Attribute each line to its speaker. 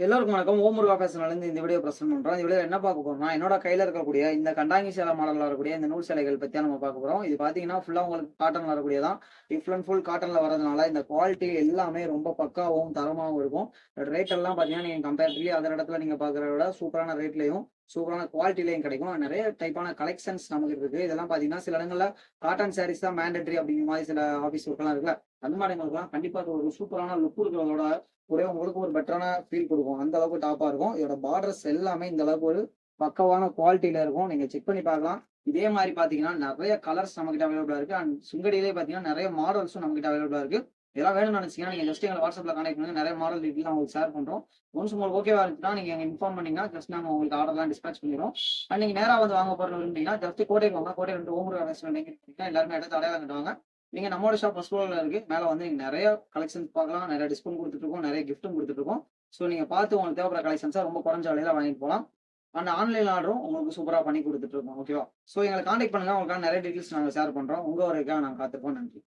Speaker 1: எல்லோருக்கும் வணக்கம். ஓம் முருகா ஃபேஷன்லேருந்து இந்த வீடியோ பிரசன்ட் பண்றோம். இந்த வீடியோல என்ன பார்க்க போறோம்னா, என்னோட கையில இருக்கக்கூடிய இந்த கண்டாங்கி சேலை மாடல்ல வரக்கூடிய இந்த நூல் சேலைகள் பத்தி தான் நம்ம பார்க்க போறோம். இது பார்த்தீங்கன்னா, ஃபுல்லா உங்களுக்கு காட்டன்ல வரக்கூடியதான். ஃபுல் அண்ட் ஃபுல் காட்டன்ல வரதுனால இந்த குவாலிட்டி எல்லாமே ரொம்ப பக்காவும், தரமாவும் இருக்கும். ரேட் எல்லாம் பார்த்தீங்கன்னா, நீங்க கம்பேரிட்டிவ்லி அதர் இடத்துல நீங்க பார்க்கிறத விட சூப்பரான ரேட்லயும், சூப்பரான குவாலிட்டிலயும் கிடைக்கும். நெறைய டைப்பான கலெக்ஷன்ஸ் நமக்கு இருக்கு. இதெல்லாம் பார்த்தீங்கன்னா, சில இடங்கள்ல காட்டன் சாரீஸ் தான் மேண்டேட்டரி அப்படிங்கிற மாரி சில ஆஃபீஸ் ஒர்க்லாம் இருக்குல்ல. அந்த மாரி இடங்களுக்குலாம் கண்டிப்பா அது ஒரு சூப்பரான லுக் இருக்கிறதோட கூடவே உங்களுக்கு ஒரு பெட்டரான ஃபீல் குடுக்கும். அந்த அளவுக்கு டாப்பா இருக்கும். இதோட பார்டர்ஸ் எல்லாமே இந்த அளவுக்கு ஒரு பக்காவான குவாலிட்டில இருக்கும். நீங்க செக் பண்ணி பார்க்கலாம். இதே மாரி பார்த்தீங்கன்னா, நெறைய கலர்ஸ் நம்மகிட்ட அவைலபிளா இருக்கு. அண்ட் சுங்கடியிலே பார்த்தீங்கன்னா, நெறைய மாடல்ஸும் நம்மகிட்ட அவைலபிளா இருக்கு. இதெல்லாம் வேணும்னு நெனச்சீங்கன்னா, நீங்க ஜஸ்ட் எங்கள WhatsAppல கான்டாக்ட் பண்ணுங்க. நெறைய மாடல் டீட்டெயில் நான் உங்களுக்கு ஷேர் பண்றோம். ஒன்ஸ் உங்களுக்கு ஓகேவா இருந்துச்சுன்னா, நீங்க எங்க இன்ஃபார்ம் பண்ணீங்கன்னா, ஜஸ்ட் நாங்க உங்களுக்கு ஆர்டர்லாம் டிஸ்பேட்ச் பண்ணிருவோம். அண்ட் நீங்க நேரா வந்து வாங்க போறன்னு விரும்புனீங்கன்னா, ஜஸ்ட் கோட்டைக்கு வாங்க. கோட்டையில இருந்து ஓமுரு ரெஸ்டாரண்ட் எங்க இருக்கீங்கன்னா, எல்லாருமே இடத்த அடையாளம் காட்டுவாங்க. நீங்க நம்மளோட ஷாப் ஃபர்ஸ்ட் ஃப்ளோர்ல இருக்கு. மேல வந்து நீங்க நெறைய கலெக்ஷன்ஸ் பார்க்கலாம். நெறைய டிஸ்கவுண்ட் குடுத்துட்டு இருக்கோம். நெறைய கிஃப்ட்டும் குடுத்துட்டு இருக்கோம். ஸோ நீங்க பார்த்து உங்களுக்கு தேவைப்படுற கலெக்ஷன்ஸ ரொம்ப குறைஞ்ச விலையில வாங்கிட்டு போலாம். அண்ட் ஆன்லைன் ஆர்டரும் உங்களுக்கு சூப்பரா பண்ணி குடுத்துட்டு இருக்கோம். ஓகேவா? ஸோ எங்கள கான்டாக்ட் பண்ணுங்க. உங்களுக்கான நெறைய டீட்டெயில்ஸ் நாங்க ஷேர் பண்றோம். உங்க வருகைக்காக நாங்க காத்திருக்கோம். நன்றி.